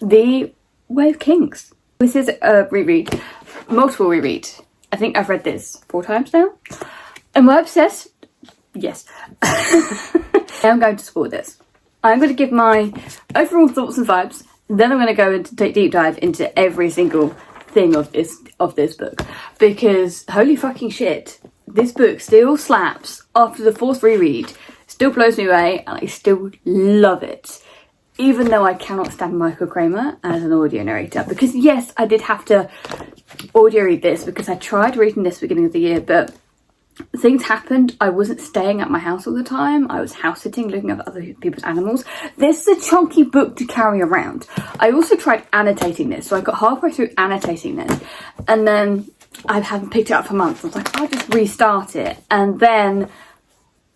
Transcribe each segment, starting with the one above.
The Way of Kings. This is a reread, multiple reread. I think I've read this 4 times now. Am I obsessed? Yes. I'm going to spoil this. I'm going to give my overall thoughts and vibes. Then I'm going to go into deep dive into every single thing of this book, because holy fucking shit, this book still slaps after the 4th reread. Still blows me away, and I still love it, even though I cannot stand Michael Kramer as an audio narrator. Because yes, I did have to audio read this because I tried reading this beginning of the year, but things happened. I wasn't staying at my house all the time. I was house sitting, looking at other people's animals. This is a chunky book to carry around. I also tried annotating this, so I got halfway through annotating this, and then I hadn't picked it up for months. I was like, I'll just restart it, and then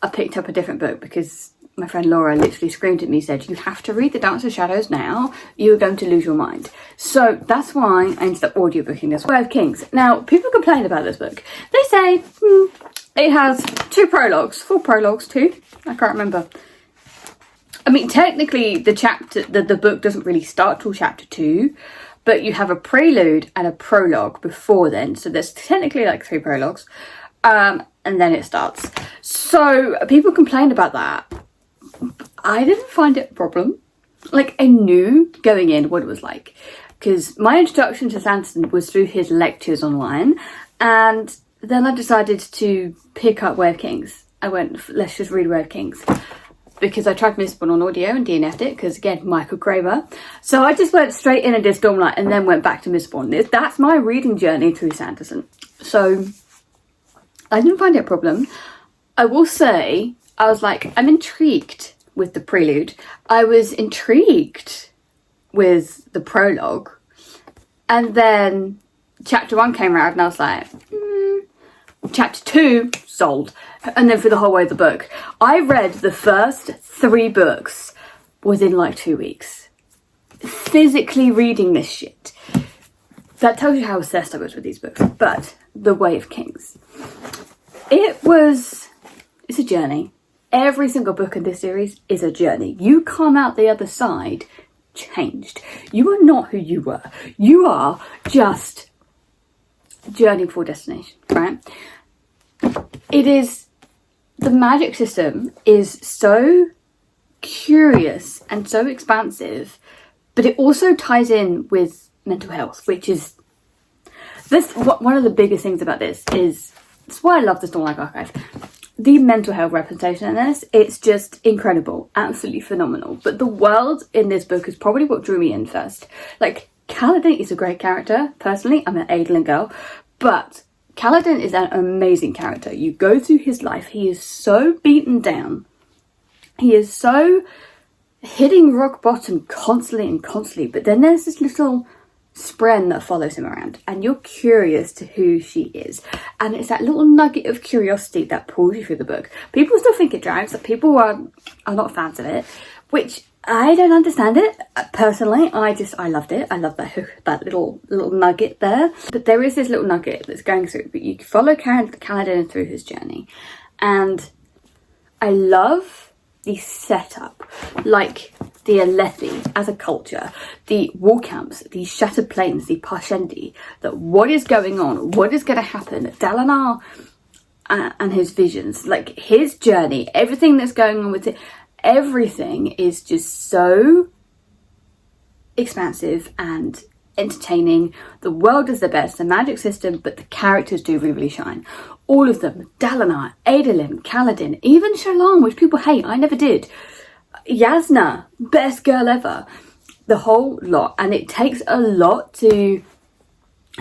I picked up a different book because my friend Laura literally screamed at me, said, you have to read The Dance of Shadows now, you're going to lose your mind. So that's why I ended up audiobooking this, Way of Kings. Now, people complain about this book. They say, it has 2 prologues, 4 prologues, 2, I can't remember. I mean, technically the book doesn't really start till chapter 2, but you have a prelude and a prologue before then. So there's technically like 3 prologues, and then it starts. So people complained about that. I didn't find it a problem. Like, I knew going in what it was like, because my introduction to Sanderson was through his lectures online, and then I decided to pick up Way of Kings. I went, let's just read Way of Kings, because I tried Mistborn on audio and DNF'd it, because again, Michael Kramer. So I just went straight in and did Stormlight, and then went back to Mistborn. That's my reading journey through Sanderson. So I didn't find it a problem. I will say, I was like, I'm intrigued with the prelude. I was intrigued with the prologue. And then chapter 1 came around and I was like, chapter 2, sold. And then for the whole way of the book. I read the first 3 books within like 2 weeks. Physically reading this shit. That tells you how obsessed I was with these books. But The Way of Kings. It's a journey. Every single book in this series is a journey. You come out the other side changed. You are not who you were. You are just journeying for destination, right? The magic system is so curious and so expansive, but it also ties in with mental health, which is one of the biggest things about this is, that's why I love the Stormlight Archive. The mental health representation in this, it's just incredible, absolutely phenomenal. But the world in this book is probably what drew me in first. Like, Kaladin is a great character. Personally, I'm an Adolin girl, but Kaladin is an amazing character. You go through his life, he is so beaten down. He is so hitting rock bottom constantly, but then there's this little spren that follows him around, and you're curious to who she is, and it's that little nugget of curiosity that pulls you through the book. People still think it drags, that people are not fans of it, which I don't understand it personally. I loved it. I love that hook, that little nugget there. But there is this little nugget that's going through, but you follow Kaladin through his journey, and I love the setup, like the Alethi as a culture, the war camps, the Shattered Plains, the Parshendi, that what is going on, what is going to happen, Dalinar and his visions, like his journey, everything that's going on with it, everything is just so expansive and entertaining. The world is the best, the magic system, but the characters do really shine. All of them, Dalinar, Adolin, Kaladin, even Shallan, which people hate, I never did. Yasna, best girl ever. The whole lot. And it takes a lot to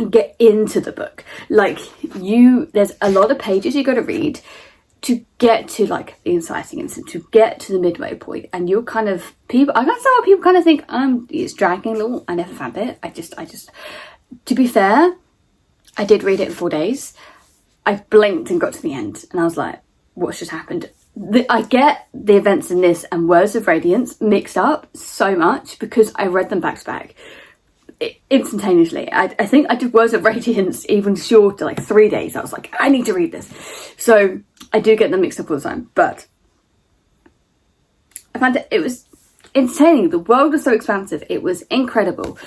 get into the book. Like, there's a lot of pages you got to read to get to like the inciting incident, to get to the midway point. And you're kind of, I can't say what people kind of think, it's dragging a little. I never found it. I just, to be fair, I did read it in 4 days. I blinked and got to the end and I was like, what's just happened? I get the events in this and Words of Radiance mixed up so much because I read them back to back instantaneously. I think I did Words of Radiance even shorter, like 3 days. I was like, I need to read this. So I do get them mixed up all the time, but I found it was entertaining. The world was so expansive. It was incredible.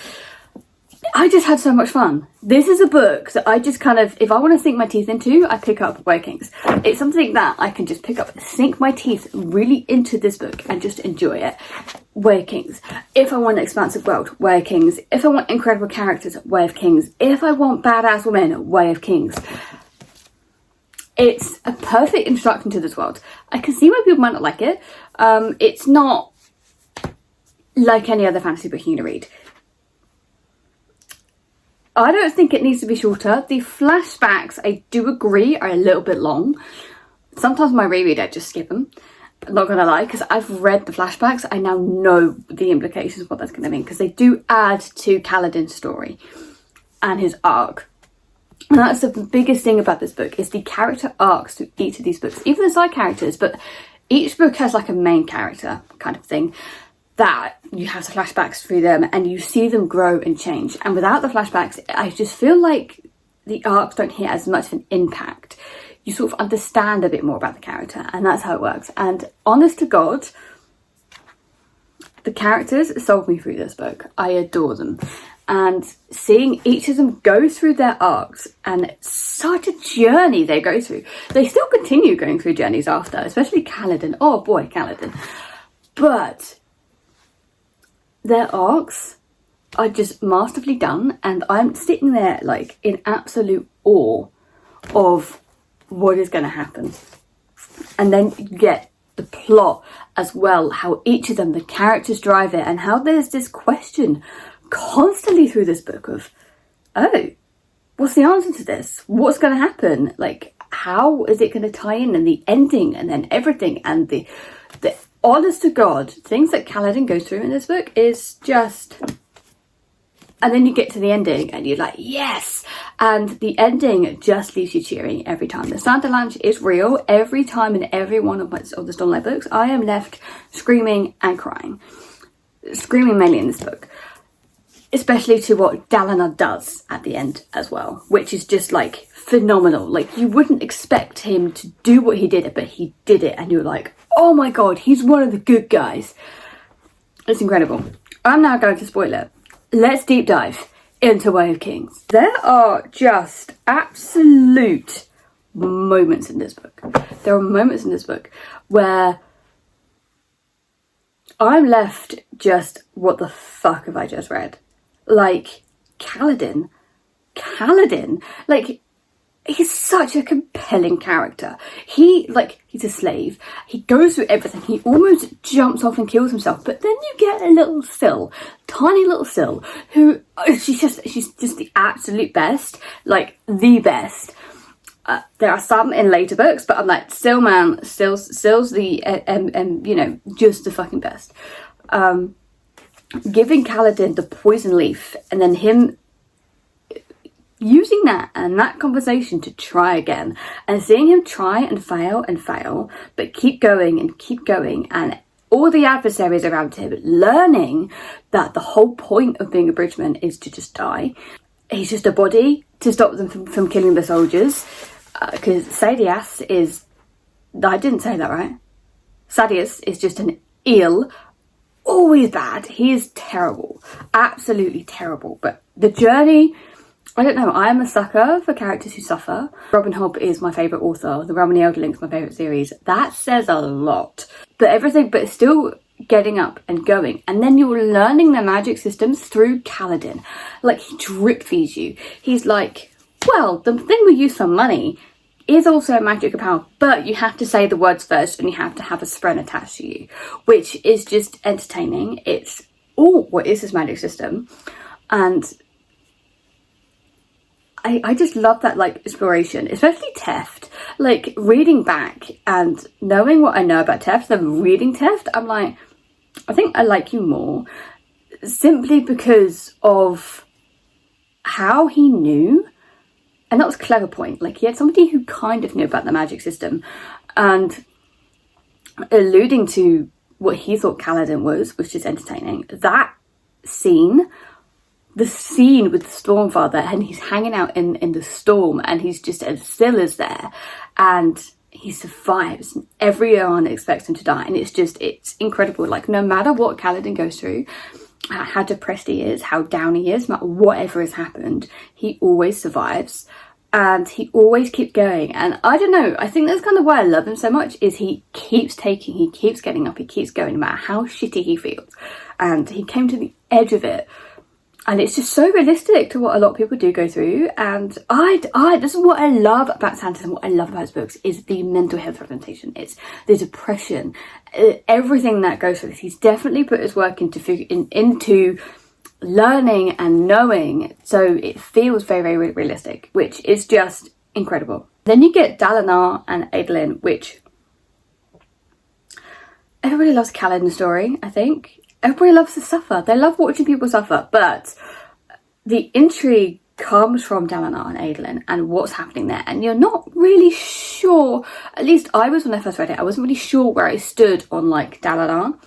I just had so much fun. This is a book that I just kind of, if I want to sink my teeth into, I pick up Way of Kings. It's something that I can just pick up, sink my teeth really into this book and just enjoy it. Way of Kings. If I want an expansive world, Way of Kings. If I want incredible characters, Way of Kings. If I want badass women, Way of Kings. It's a perfect introduction to this world. I can see why people might not like it. It's not like any other fantasy book you're going to read. I don't think it needs to be shorter. The flashbacks, I do agree, are a little bit long. Sometimes my reread, I just skip them. I'm not going to lie, because I've read the flashbacks. I now know the implications of what that's going to mean, because they do add to Kaladin's story and his arc. And that's the biggest thing about this book, is the character arcs to each of these books. Even the side characters, but each book has like a main character kind of thing, that you have the flashbacks through them and you see them grow and change. And without the flashbacks, I just feel like the arcs don't hit as much of an impact. You sort of understand a bit more about the character, and that's how it works. And honest to God, the characters sold me through this book. I adore them. And seeing each of them go through their arcs, and such a journey they go through. They still continue going through journeys after, especially Kaladin. Oh boy, Kaladin. But their arcs are just masterfully done, and I'm sitting there like in absolute awe of what is going to happen. And then you get the plot as well, how each of them, the characters drive it, and how there's this question constantly through this book of, oh, what's the answer to this? What's going to happen? Like, how is it going to tie in? And the ending, and then everything, and the honest to God, things that Kaladin goes through in this book is just... And then you get to the ending and you're like, yes! And the ending just leaves you cheering every time. The Santa Lunch is real. Every time in every one of the Stormlight books, I am left screaming and crying. Screaming mainly in this book. Especially to what Dalinar does at the end as well, which is just like phenomenal. Like, you wouldn't expect him to do what he did, but he did it, and you're like, oh my God, he's one of the good guys. It's incredible. I'm now going to spoil it. Let's deep dive into Way of Kings. There are just absolute moments in this book. There are moments in this book where I'm left just, what the fuck have I just read? Like, Kaladin, like, he's such a compelling character. He's a slave. He goes through everything. He almost jumps off and kills himself. But then you get a little Syl, tiny little Syl, who, she's just the absolute best, like the best. There are some in later books, but I'm like, Syl man, Syl's the, just the fucking best. Giving Kaladin the poison leaf, and then him using that and that conversation to try again, and seeing him try and fail, but keep going, and all the adversaries around him learning that the whole point of being a bridgeman is to just die. He's just a body to stop them from killing the soldiers, because Sadeas is, I didn't say that right, Sadeas is just an eel, always bad. He is terrible, absolutely terrible. But the journey, I don't know, I am a sucker for characters who suffer. Robin Hobb is my favourite author. The Realm of the Elderling's my favourite series. That says a lot. But still getting up and going. And then you're learning the magic systems through Kaladin. Like, he drip feeds you. He's like, well, the thing we use for money is also a magic power, but you have to say the words first, and you have to have a spren attached to you, which is just entertaining. It's, oh, what is this magic system? And I just love that, like, exploration, especially Teft. Like, reading back and knowing what I know about Teft, then reading Teft, I'm like, I think I like you more, simply because of how he knew. And that was a clever point. Like, he had somebody who kind of knew about the magic system, and alluding to what he thought Kaladin was just entertaining. That scene, the scene with the Stormfather, and he's hanging out in the storm, and he's just as still as there, and he survives. Everyone expects him to die, and it's incredible. Like, no matter what Kaladin goes through, how depressed he is, how down he is, no matter whatever has happened, he always survives, and he always keeps going. And I don't know, I think that's kind of why I love him so much, is he keeps getting up, he keeps going, no matter how shitty he feels. And he came to the edge of it, and it's just so realistic to what a lot of people do go through. And this is what I love about Sanderson, what I love about his books, is the mental health representation. It's the depression, everything that goes through this. He's definitely put his work into learning and knowing, so it feels very, very realistic, which is just incredible. Then you get Dalinar and Adolin, which everybody loves Kaladin's story, I think. Everybody loves to suffer. They love watching people suffer, but the intrigue comes from Dalinar and Adolin and what's happening there, and you're not really sure, at least I was when I first read it, I wasn't really sure where I stood on like Dalinar.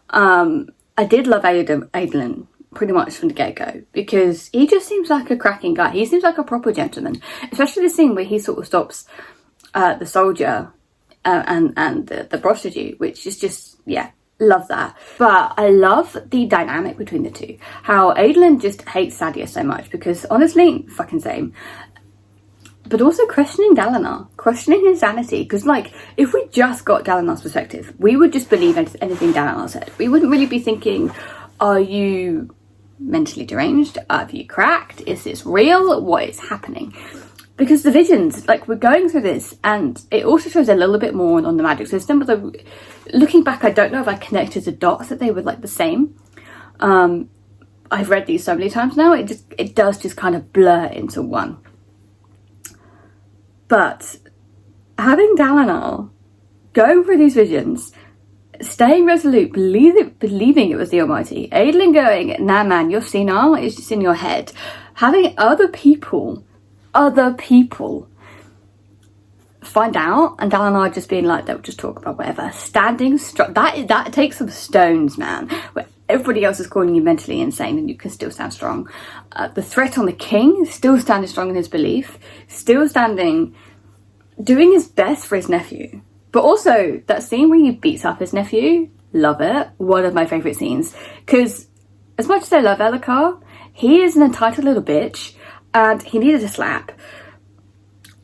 I did love Adolin pretty much from the get-go, because he just seems like a cracking guy. He seems like a proper gentleman, especially the scene where he sort of stops the soldier and the prostitute, which is just, yeah, love that. But I love the dynamic between the two, how Adolin just hates Sadia so much, because honestly, fucking same. But also questioning Dalinar, questioning his sanity, because like, if we just got Dalinar's perspective, we would just believe anything Dalinar said. We wouldn't really be thinking, are you mentally deranged? Have you cracked? Is this real? What is happening? Because the visions, like, we're going through this, and it also shows a little bit more on the magic system, but looking back, I don't know if I connected the dots that they were like the same. I've read these so many times now, it does just kind of blur into one. But having Dalinar going through these visions, staying resolute, believing it was the Almighty, Adolin going, nah man, you're senile, it's just in your head. Having other people find out, and Dalinar just being like, they'll just talk about whatever, standing strong, that takes some stones, man, where everybody else is calling you mentally insane and you can still stand strong. The threat on the king, still standing strong in his belief, still standing, doing his best for his nephew. But also that scene where he beats up his nephew, love it, one of my favourite scenes, because as much as I love Elhokar, he is an entitled little bitch, and he needed a slap.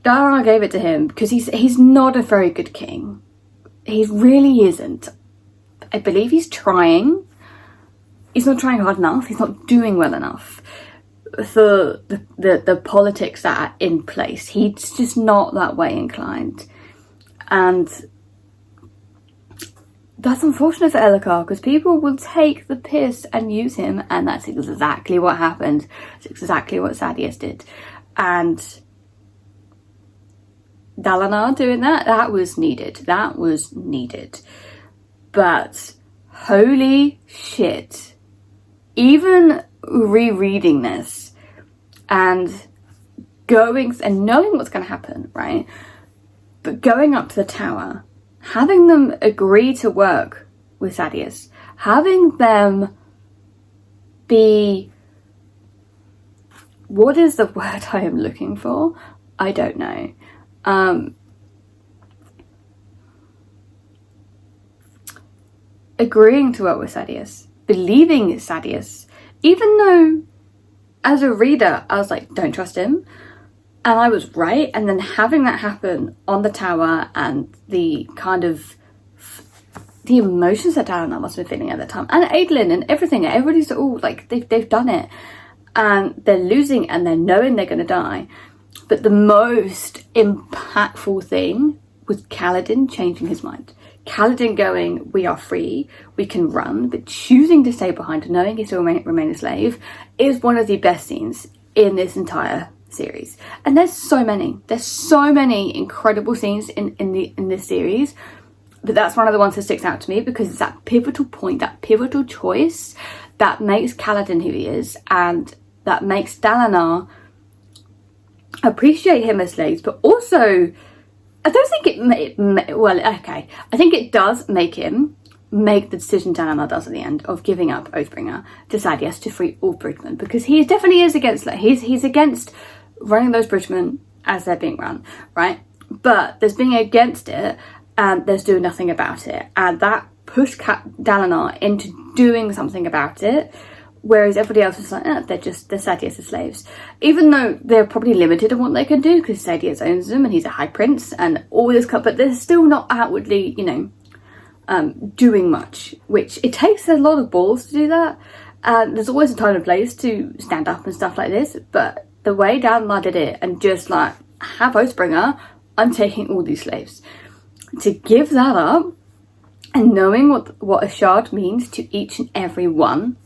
Dalinar gave it to him because he's not a very good king. He really isn't. I believe he's trying. He's not trying hard enough. He's not doing well enough for the politics that are in place. He's just not that way inclined. And that's unfortunate for Elhokar, because people will take the piss and use him, and that's exactly what happened. It's exactly what Sadeas did. And Dalinar doing that was needed. That was needed. But holy shit. Even rereading this and going and knowing what's going to happen, right? But going up to the tower, having them agree to work with Sadeas, having them be, what is the word I am looking for? I don't know. Agreeing to work with Sadeas, believing it's Sadeas, even though as a reader I was like, don't trust him, and I was right. And then having that happen on the tower, and the kind of the emotions that Dalinar must have been feeling at that time, and Adolin and everything, everybody's all like, they've done it, and they're losing, and they're knowing they're going to die. But the most impactful thing was Kaladin changing his mind. Kaladin going, we are free, we can run, but choosing to stay behind, knowing he still remain a slave, is one of the best scenes in this entire series. And there's so many incredible scenes in this series, but that's one of the ones that sticks out to me, because it's that pivotal point, that pivotal choice that makes Kaladin who he is, and that makes Dalinar appreciate him as slaves. But also, I don't think I think it does make him make the decision Dalinar does at the end of giving up Oathbringer to Sadeas to free all bridgemen, because he definitely is against, like, he's against running those bridgemen as they're being run, right? but there's being against it and there's doing nothing about it, and that pushed Dalinar into doing something about it, whereas everybody else is like, they're Sadeas' slaves, even though they're probably limited in what they can do because Sadeas owns them and he's a high prince and all this, but they're still not outwardly, you know, doing much, which it takes a lot of balls to do that. There's always a time and place to stand up and stuff like this, but the way Dalinar did it and just like, have Oathbringer, I'm taking all these slaves, to give that up and knowing what a shard means to each and every one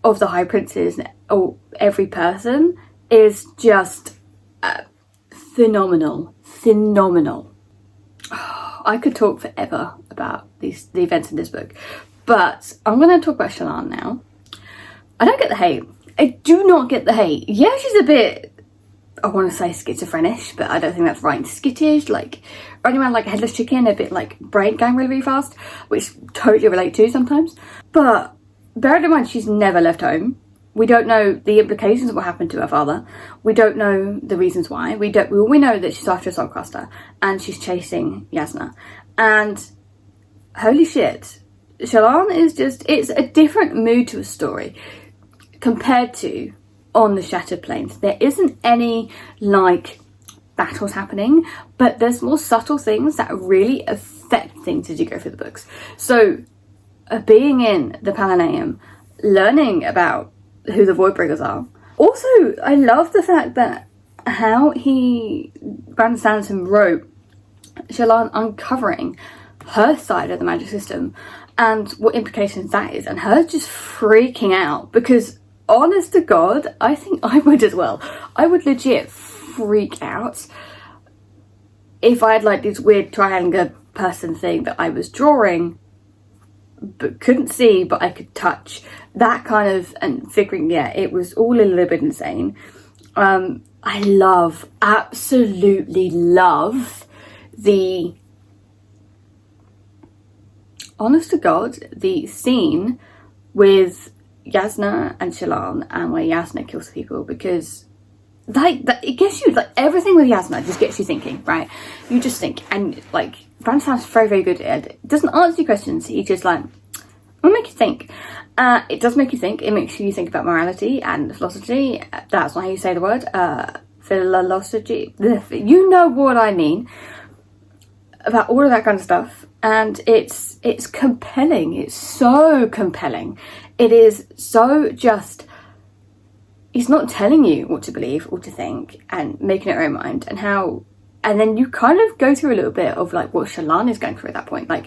of the high princes or every person is just phenomenal. I could talk forever about the events in this book, but I'm going to talk about Shallan now. I don't get the hate. I do not get the hate. Yeah, she's a bit, I want to say schizophrenic, but I don't think that's right. Skittish, like running around like a headless chicken, a bit like brain going really, really fast, which totally relate to sometimes. But bear in mind, she's never left home. We don't know the implications of what happened to her father. We don't know the reasons why. We know that she's after a soulcaster and she's chasing Yasna. And holy shit, Shallan is just, it's a different mood to a story compared to on the Shattered Plains. There isn't any like battles happening, but there's more subtle things that really affect things as you go through the books. So being in the Palanaeum, learning about who the Voidbringers are. Also, I love the fact that how Brandon Sanderson wrote Shallan uncovering her side of the magic system and what implications that is, and her just freaking out, because honest to God, I think I would as well. I would legit freak out if I had like this weird triangular person thing that I was drawing but couldn't see, but I could touch. That kind of, and figuring, yeah, it was all a little bit insane. I absolutely love the, honest to God, the scene with Yasna and Shallan and where Yasna kills people, because it gets you, like, everything with Yasna just gets you thinking, right? You just think, and like Brandon sounds very, very good at it. Doesn't answer your questions, he just like, will make you think. It does make you think. It makes you think about morality and philosophy. That's not how you say the word. Philosophy. You know what I mean. About all of that kind of stuff. And it's compelling. It's so compelling. It is so just, he's not telling you what to believe or to think and making it your own mind, and then you kind of go through a little bit of like what Shallan is going through at that point. Like,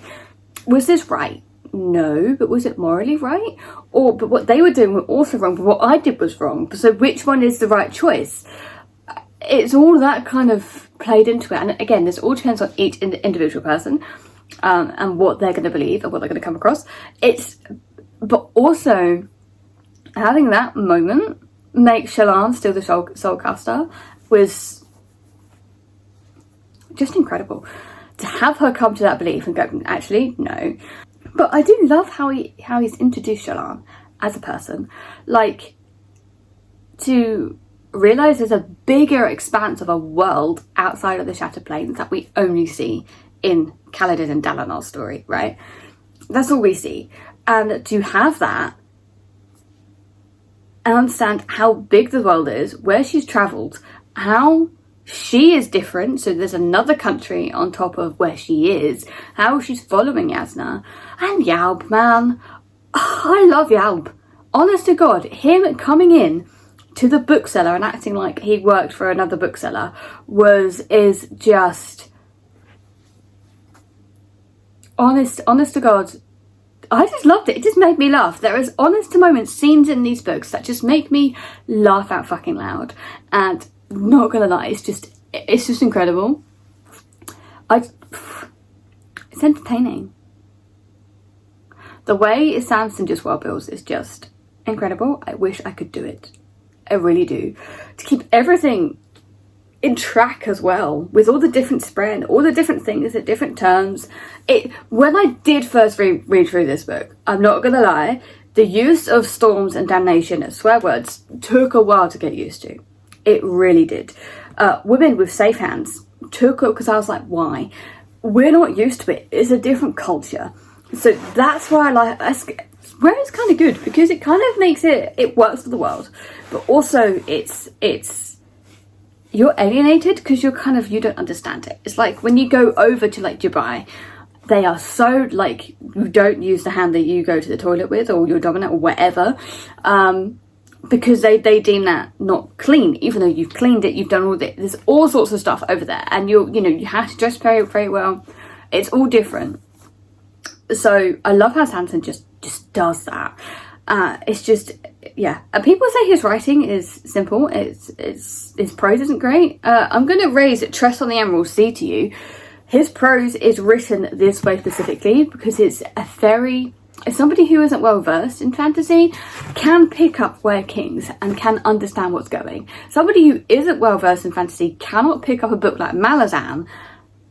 was this right? No, but was it morally right? But what they were doing was also wrong, but what I did was wrong. So which one is the right choice? It's all that kind of played into it. And again, this all depends on each individual person and what they're going to believe and what they're going to come across. But also having that moment make Shallan still the soulcaster was just incredible. To have her come to that belief and go, actually, no. But I do love how he's introduced Shallan as a person. Like, to realise there's a bigger expanse of a world outside of the Shattered Plains that we only see in Kaladin and Dalinar's story, right? That's all we see. And to have that and understand how big the world is, where she's travelled, how she is different, so there's another country on top of where she is, how she's following Yasna. And Yalb, man, I love Yalb. Honest to God, him coming in to the bookseller and acting like he worked for another bookseller is just honest to God. I just loved it. It just made me laugh. There is honest to moments, scenes in these books that just make me laugh out fucking loud. And not gonna lie, it's just incredible. It's entertaining. The way Sanderson just world builds is just incredible. I wish I could do it. I really do. To keep everything in track as well, with all the different spread, all the different things at different terms. When I did first read through this book, I'm not gonna lie, the use of storms and damnation as swear words took a while to get used to. It really did. Women with safe hands took up, because I was like, why? We're not used to it. It's a different culture. So that's why I like, where it's kind of good, because it kind of makes it works for the world, but also it's you're alienated because you don't understand it. It's like when you go over to like Dubai, they are so like, you don't use the hand that you go to the toilet with, or your dominant or whatever, because they deem that not clean, even though you've cleaned it, you've done all this. There's all sorts of stuff over there, and you have to dress very, very well. It's all different. So I love how Sanson just does that. It's just, yeah. And people say his writing is simple. His prose isn't great. I'm going to raise Tress on the Emerald Sea to you. His prose is written this way specifically because it's somebody who isn't well versed in fantasy can pick up Way of Kings and can understand what's going. Somebody who isn't well versed in fantasy cannot pick up a book like Malazan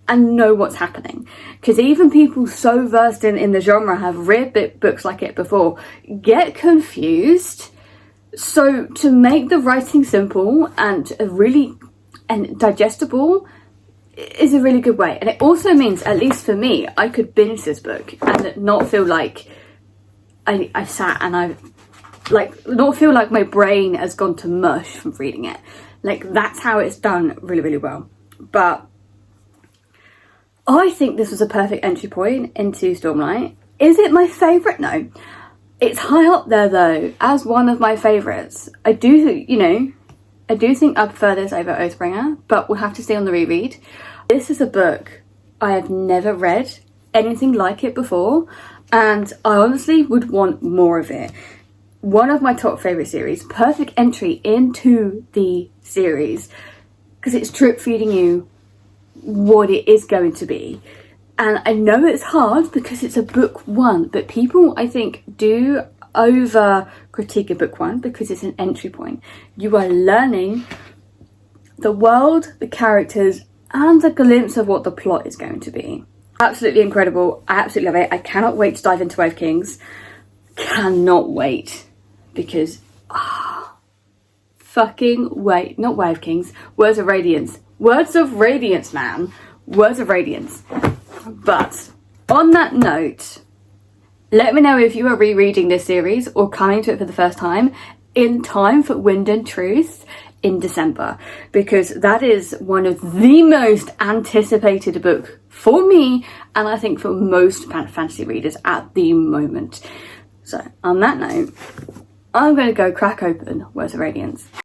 and know what's happening, because even people so versed in the genre have read books like it before, get confused. So to make the writing simple and digestible is a really good way. And it also means, at least for me, I could binge this book and not feel like I sat and not feel like my brain has gone to mush from reading it. Like, that's how it's done really, really well. But I think this was a perfect entry point into Stormlight. Is it my favourite? No. It's high up there though, as one of my favourites. I do think I prefer this over Oathbringer, but we'll have to see on the reread. This is a book I have never read anything like it before, and I honestly would want more of it. One of my top favourite series, perfect entry into the series, because it's drip feeding you what it is going to be. And I know it's hard because it's a book one, but people, I think, do over critique a book one because it's an entry point. You are learning the world, the characters, and a glimpse of what the plot is going to be. Absolutely incredible. I absolutely love it. I cannot wait to dive into Way of Kings. Cannot wait, because fucking wait. Not Way of Kings. Words of Radiance. Words of Radiance, man. Words of Radiance. But on that note, let me know if you are rereading this series or coming to it for the first time in time for Wind and Truth in December, because that is one of the most anticipated book for me, and I think for most fantasy readers at the moment. So on that note, I'm going to go crack open Words of Radiance.